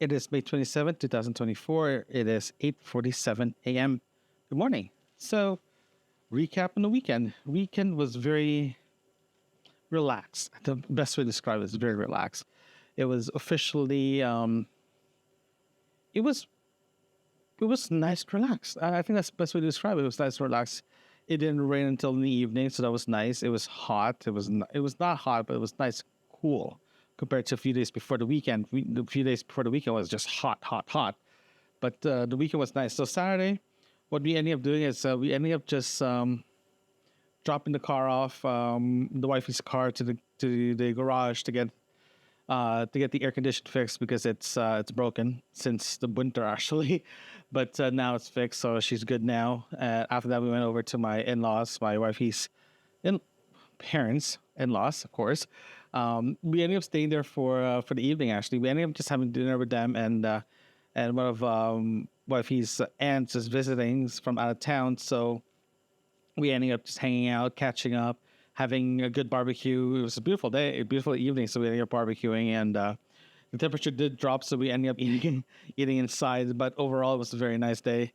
It is May 27th, 2024. It is 8:47 a.m. Good morning. So, recap on the weekend. Weekend was very relaxed. The best way to describe it is very relaxed. It was officially, it was it was nice, relaxed. I think that's the best way to describe it. It was nice, relaxed. It didn't rain until in the evening, so that was nice. It was hot. It was not hot, but it was nice, cool compared to a few days before the weekend. The few days before the weekend was just hot, hot, hot. But the weekend was nice. So Saturday, what we ended up doing is we ended up just dropping the car off, the wifey's car to the garage to get the air condition fixed because it's broken since the winter actually, but now it's fixed, so she's good now. After that, we went over to my in-laws, my wifey's in parents, in-laws, of course. We ended up staying there for the evening. Actually, we ended up just having dinner with them, and one of wifey's aunts is visiting from out of town, so we ended up just hanging out, catching up, having a good barbecue. It was a beautiful day, a beautiful evening, so we ended up barbecuing, and the temperature did drop, so we ended up eating inside. But overall, it was a very nice day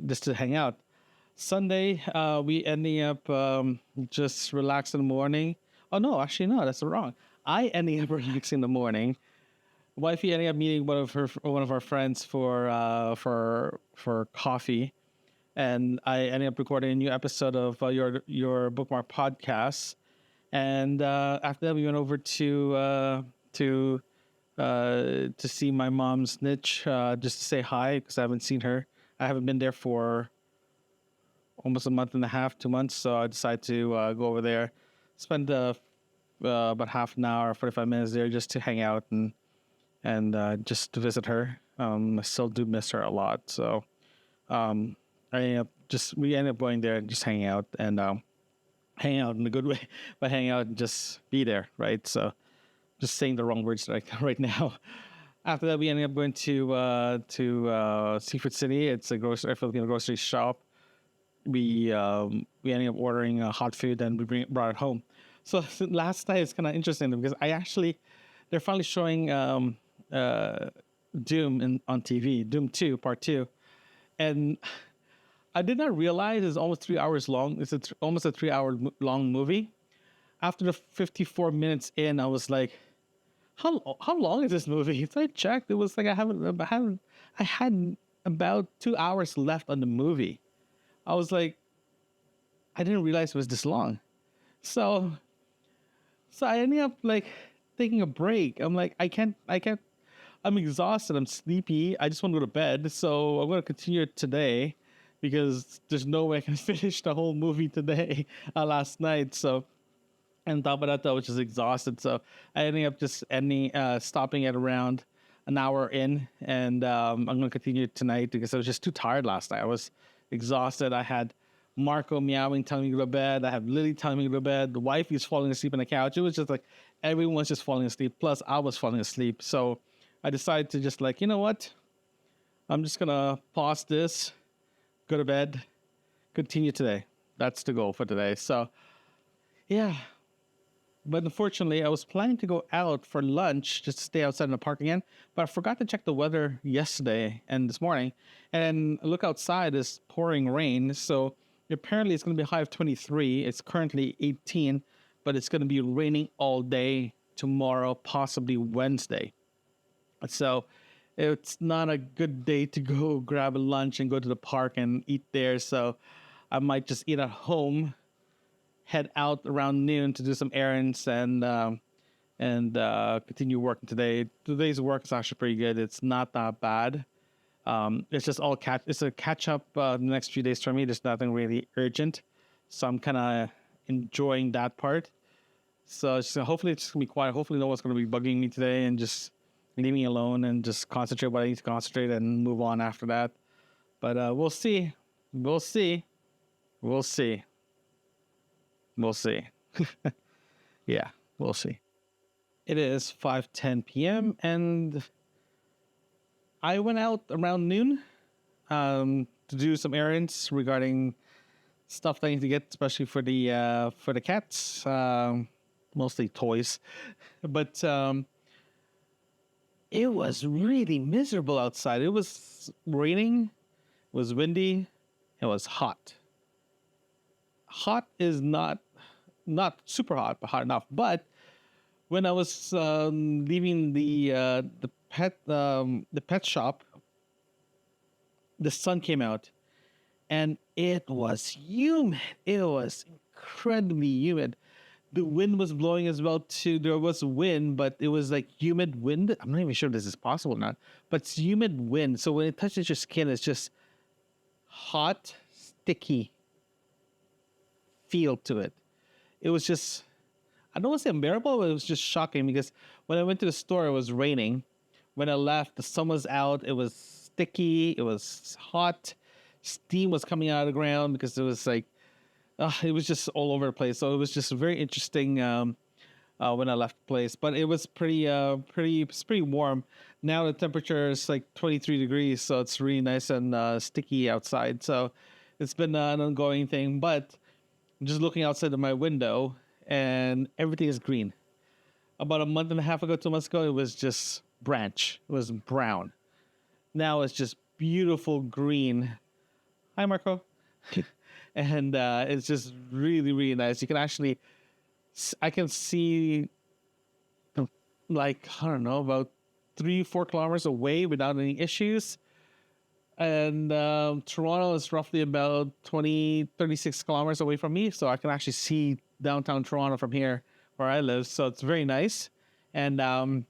just to hang out. Sunday, we ended up just relaxed in the morning. Oh no, actually no, that's wrong. I ended up relaxing in the morning. Wifey ended up meeting one of our friends for coffee, and I ended up recording a new episode of your bookmark podcast. And after that, we went over to see my mom's niche, just to say hi because I haven't seen her. I haven't been there for almost a month and a half, 2 months. So I decided to go over there, spend about half an hour, 45 minutes there just to hang out and just to visit her. I still do miss her a lot, so. We ended up going there and just hanging out and hang out in a good way, but hang out and just be there, right? So just saying the wrong words right now. After that, we ended up going to Seafood City. It's a Filipino grocery shop. We ended up ordering hot food and brought it home. So last night it's kind of interesting because they're finally showing Doom on TV, Doom 2 Part 2, and I did not realize it's almost 3 hours long. Almost a 3 hour long movie. After the 54 minutes in, I was like, how long is this movie? So I checked. It was like I had about 2 hours left on the movie. I was like, I didn't realize it was this long. So I ended up like taking a break. I'm like, I can't. I'm exhausted. I'm sleepy. I just want to go to bed. So I'm going to continue it today because there's no way I can finish the whole movie today, last night. So, and on top of that, I was just exhausted. So I ended up just stopping at around an hour in, and I'm going to continue it tonight because I was just too tired last night. I was exhausted. I had Marco meowing, telling me to go to bed. I have Lily telling me to go to bed. The wife is falling asleep on the couch. It was just like everyone's just falling asleep. Plus, I was falling asleep. So I decided to just like, you know what? I'm just going to pause this, go to bed, continue today. That's the goal for today. So, yeah. But unfortunately, I was planning to go out for lunch, just to stay outside in the park again. But I forgot to check the weather yesterday and this morning. And look outside, it's pouring rain. So apparently it's going to be a high of 23. It's currently 18, but it's going to be raining all day tomorrow, possibly Wednesday. So it's not a good day to go grab a lunch and go to the park and eat there. So I might just eat at home, head out around noon to do some errands, and continue working today. Today's work is actually pretty good. It's not that bad. It's just it's a catch up the next few days for me. There's nothing really urgent, so I'm kind of enjoying that part. So hopefully it's gonna be quiet. Hopefully no one's gonna be bugging me today and just leave me alone and just concentrate what I need to concentrate and move on after that. But we'll see. We'll see. We'll see. We'll see. Yeah, we'll see. It is 5:10 p.m. and I went out around noon to do some errands regarding stuff that I need to get, especially for the cats, mostly toys. But it was really miserable outside. It was raining, it was windy, it was hot. Hot is not super hot, but hot enough. But when I was leaving the pet shop, the sun came out and it was humid. It was incredibly humid. The wind was blowing as well too. There was wind, but it was like humid wind. I'm not even sure if this is possible or not, but it's humid wind. So when it touches your skin, it's just hot, sticky feel to it. It was just, I don't want to say unbearable, but it was just shocking because when I went to the store, it was raining. When I left, the sun was out. It was sticky. It was hot. Steam was coming out of the ground because it was like, it was just all over the place. So it was just very interesting when I left the place. But it was it's pretty warm. Now the temperature is like 23 degrees, so it's really nice and sticky outside. So it's been an ongoing thing. But just looking outside of my window, and everything is green. About a month and a half ago, 2 months ago, it was just branch. It was brown. Now it's just beautiful green. Hi, Marco. And it's just really, really nice. You can actually, I can see, like, I don't know, about 3-4 kilometers away without any issues. And Toronto is roughly about 36 kilometers away from me. So I can actually see downtown Toronto from here where I live. So it's very nice. And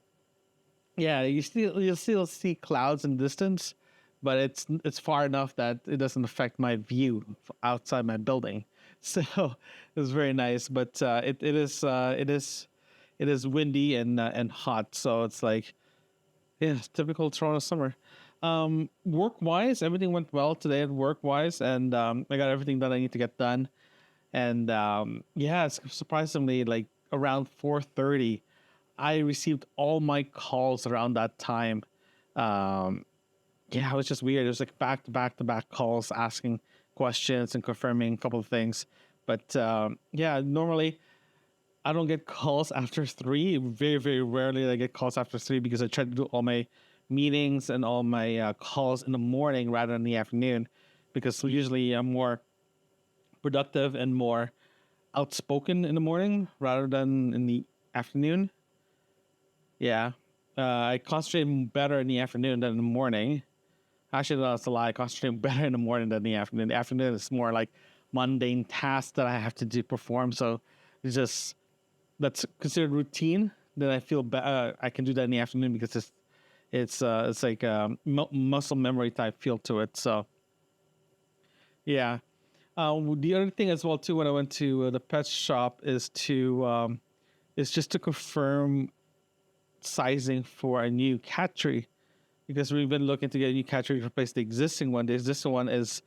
yeah, you still see clouds in the distance, but it's far enough that it doesn't affect my view outside my building. So it's very nice. But it is windy and hot. So it's like, yeah, it's typical Toronto summer. Work wise, everything went well today at work wise, and I got everything that I need to get done. And yeah, it's surprisingly like around 4:30, I received all my calls around that time. Um, yeah, it was just weird. It was like back to back to back calls asking questions and confirming a couple of things. But yeah, normally I don't get calls after 3. Very, very rarely I get calls after 3 because I try to do all my meetings and all my calls in the morning rather than the afternoon because usually I'm more productive and more outspoken in the morning rather than in the afternoon. Yeah. I concentrate better in the afternoon than in the morning. Actually, that's a lie. I concentrate better in the morning than the afternoon. The afternoon is more like mundane tasks that I have to do perform. So it's just that's considered routine. Then I feel I can do that in the afternoon because it's like muscle memory type feel to it. So yeah. The other thing as well too when I went to the pet shop is just to confirm sizing for a new cat tree because we've been looking to get a new cat tree to replace the existing one. The existing one has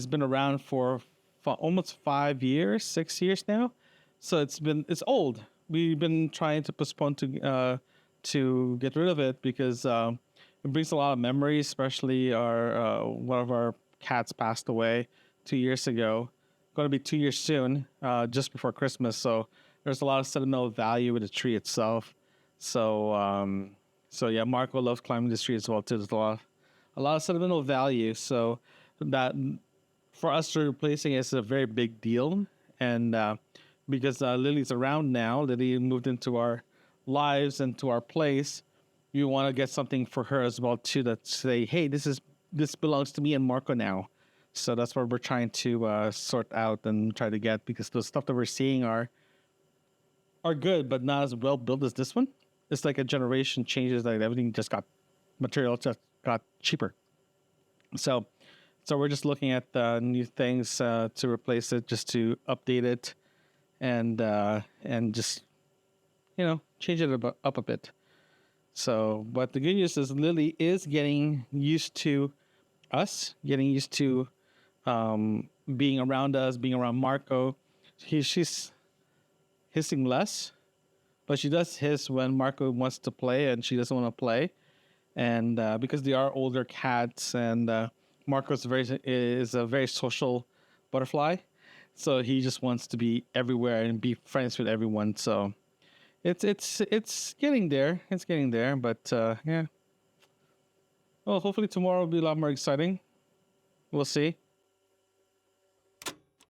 been around for almost 5 years, 6 years now. So it's old. We've been trying to postpone to get rid of it because it brings a lot of memories, especially our one of our cats passed away 2 years ago. Going to be 2 years soon, just before Christmas. So there's a lot of sentimental value with the tree itself. So yeah, Marco loves climbing this tree as well too. There's a lot of sentimental value. So that for us to replacing it is a very big deal, and because Lily's around now, Lily moved into our lives and to our place. We want to get something for her as well too that say, hey, this belongs to me and Marco now. So that's what we're trying to sort out and try to get because the stuff that we're seeing are good, but not as well built as this one. It's like a generation changes, like everything just got material just got cheaper. So we're just looking at new things to replace it, just to update it, and just change it up a bit. So, but the good news is Lily is getting used to us, getting used to being around us, being around Marco. She's hissing less, but she does hiss when Marco wants to play and she doesn't want to play. And because they are older cats, and Marco is a very social butterfly, so he just wants to be everywhere and be friends with everyone. So It's getting there. It's getting there, but yeah. Well, hopefully tomorrow will be a lot more exciting. We'll see.